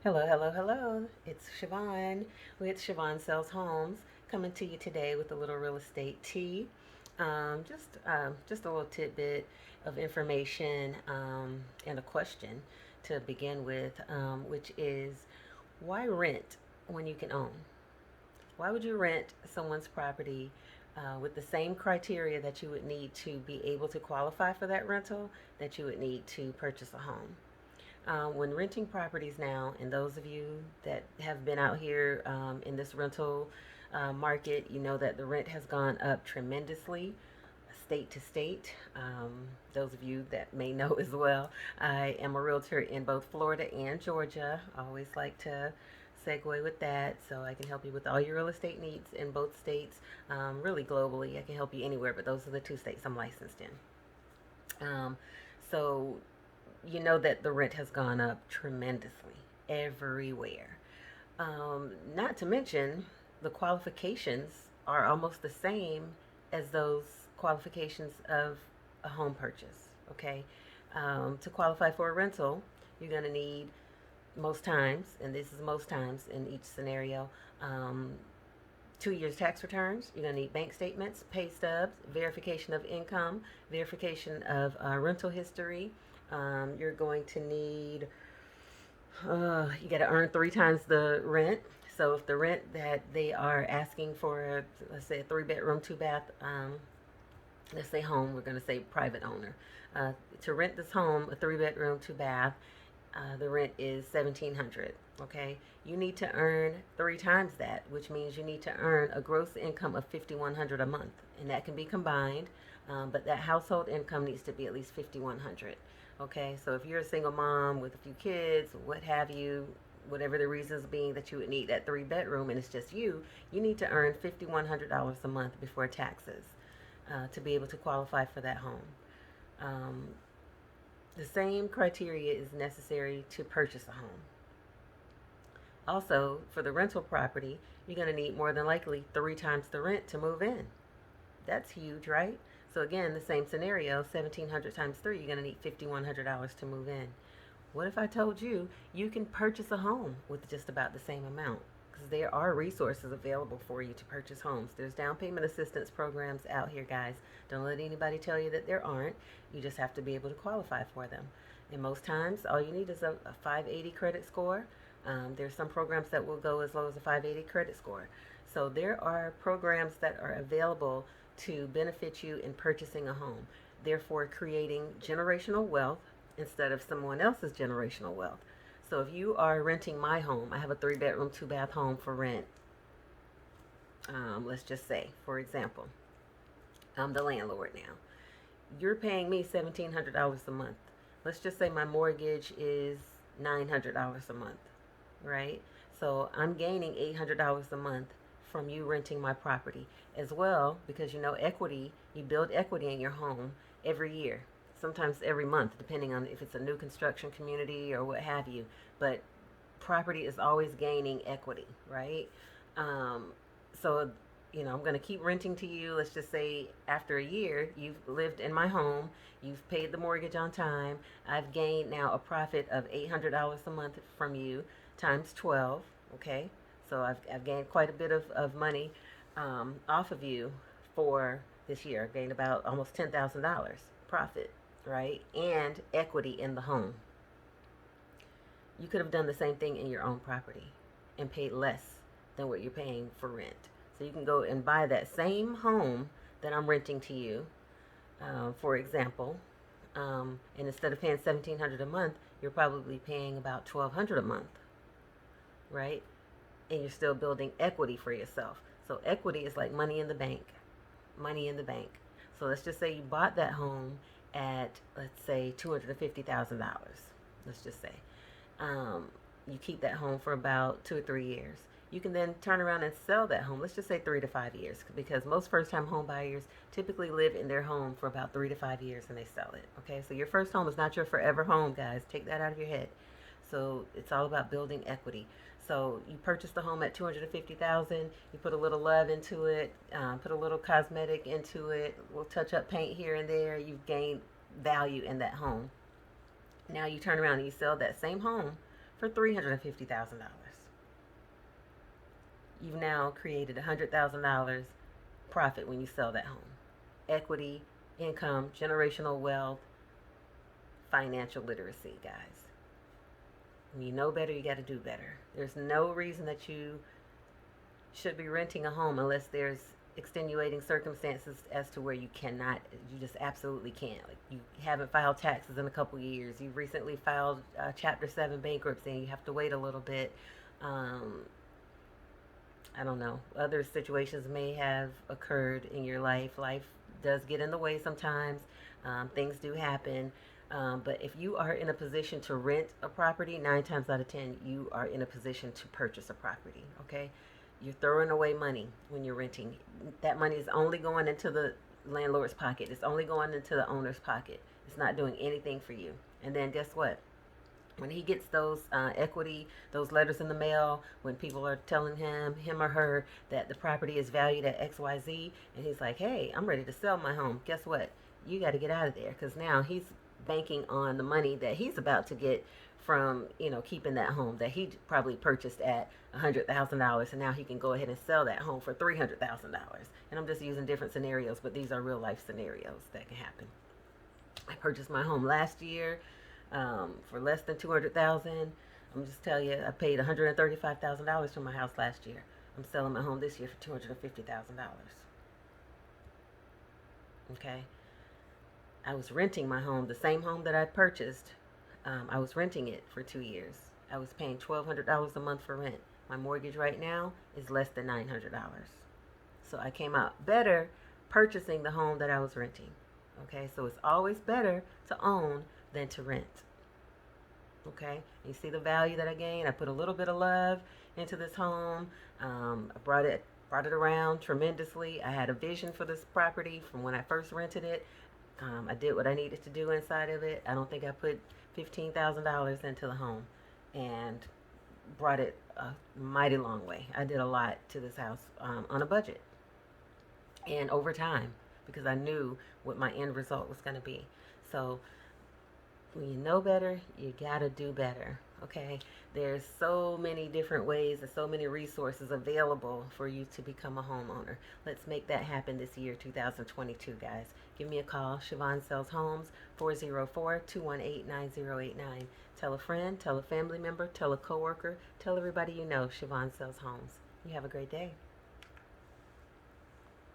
Hello, hello, hello. It's Siobhan with Siobhan Sells Homes coming to you today with a little real estate tea. Just a little tidbit of information and a question to begin with, which is why rent when you can own? Why would you rent someone's property with the same criteria that you would need to be able to qualify for that rental that you would need to purchase a home? When renting properties now, and those of you that have been out here in this rental market, you know that the rent has gone up tremendously, state to state. Those of you that may know as well, I am a realtor in both Florida and Georgia. I always like to segue with that so I can help you with all your real estate needs in both states, really globally. I can help you anywhere, but those are the two states I'm licensed in. So you know that the rent has gone up tremendously everywhere. Not to mention, the qualifications are almost the same as those qualifications of a home purchase. Okay, to qualify for a rental, you're going to need most times, and this is most times in each scenario, 2 years tax returns. You're going to need bank statements, pay stubs, verification of income, verification of rental history. You're going to need, you got to earn 3 times the rent. So if the rent that they are asking for, let's say a 3 bedroom, 2 bath, let's say home, we're going to say private owner. To rent this home, a 3 bedroom, 2 bath, the rent is 1,700. Okay, you need to earn 3 times that, which means you need to earn a gross income of 5,100 a month, and that can be combined. But that household income needs to be at least 5,100. Okay, so if you're a single mom with a few kids, what have you, whatever the reasons being that you would need that 3 bedroom and it's just you need to earn $5,100 a month before taxes to be able to qualify for that home. Um, the same criteria is necessary to purchase a home. Also, for the rental property, you're going to need more than likely 3 times the rent to move in. That's huge, right? So again, the same scenario, 1,700 times 3, you're going to need $5,100 to move in. What if I told you you can purchase a home with just about the same amount? Because there are resources available for you to purchase homes. There's down payment assistance programs out here, guys. Don't let anybody tell you that there aren't. You just have to be able to qualify for them. And most times, all you need is a 580 credit score. There's some programs that will go as low as a 580 credit score. So there are programs that are available to benefit you in purchasing a home, therefore creating generational wealth instead of someone else's generational wealth. So if you are renting my home, I have a 3 bedroom, 2 bath home for rent. Let's just say, for example, I'm the landlord now. You're paying me $1,700 a month. Let's just say my mortgage is $900 a month, right? So I'm gaining $800 a month from you renting my property as well, because you know equity, you build equity in your home every year, sometimes every month, depending on if it's a new construction community or what have you. But property is always gaining equity, right? Um, so, I'm going to keep renting to you. Let's just say after a year, you've lived in my home, you've paid the mortgage on time. I've gained now a profit of $800 a month from you times 12. Okay, so I've gained quite a bit of money off of you for this year. I've gained about almost $10,000 profit, right? And equity in the home. You could have done the same thing in your own property and paid less than what you're paying for rent. So you can go and buy that same home that I'm renting to you, for example, and instead of paying 1,700 a month, you're probably paying about 1,200 a month, right? And you're still building equity for yourself. So equity is like money in the bank, money in the bank. So let's just say you bought that home at, let's say, $250,000. Let's just say um, you keep that home for about 2 or 3 years. You can then turn around and sell that home. Let's just say 3 to 5 years, because most first-time home buyers typically live in their home for about 3 to 5 years and they sell it. Okay, so your first home is not your forever home, guys. Take that out of your head. So it's all about building equity. So you purchase the home at 250,000. You put a little love into it, put a little cosmetic into it, we'll touch up paint here and there. You've gained value in that home. Now you turn around and you sell that same home for $350,000. You've now created $100,000 profit when you sell that home. Equity, income, generational wealth, financial literacy, guys. When you know better, you got to do better. There's no reason that you should be renting a home unless there's extenuating circumstances as to where you cannot, you just absolutely can't. Like you haven't filed taxes in a couple years. You've recently filed Chapter 7 bankruptcy and you have to wait a little bit. I don't know. Other situations may have occurred in your life. Life does get in the way sometimes. Things do happen. But if you are in a position to rent a property, 9 times out of 10, you are in a position to purchase a property. Okay? You're throwing away money when you're renting. That money is only going into the landlord's pocket. It's only going into the owner's pocket. It's not doing anything for you. And then guess what? When he gets those equity, those letters in the mail, when people are telling him or her, that the property is valued at XYZ, and he's like, hey, I'm ready to sell my home. Guess what? You got to get out of there, because now he's banking on the money that he's about to get from, keeping that home that he probably purchased at $100,000, and now he can go ahead and sell that home for $300,000. And I'm just using different scenarios, but these are real life scenarios that can happen. I purchased my home last year for less than $200,000. I'm just tell you, I paid $135,000 for my house last year. I'm selling my home this year for $250,000. Okay, I was renting my home, the same home that I purchased. I was renting it for 2 years. I was paying $1,200 a month for rent. My mortgage right now is less than $900. So I came out better purchasing the home that I was renting. Okay, so it's always better to own than to rent. Okay, you see the value that I gained. I put a little bit of love into this home. I brought it around tremendously. I had a vision for this property from when I first rented it. I did what I needed to do inside of it. I don't think I put $15,000 into the home, and brought it a mighty long way. I did a lot to this house on a budget and over time, because I knew what my end result was going to be. So when you know better, you gotta do better. Okay, there's so many different ways and so many resources available for you to become a homeowner. Let's make that happen this year, 2022, guys. Give me a call. Siobhan Sells Homes, 404-218-9089. Tell a friend, tell a family member, tell a coworker, tell everybody you know Siobhan Sells Homes. You have a great day.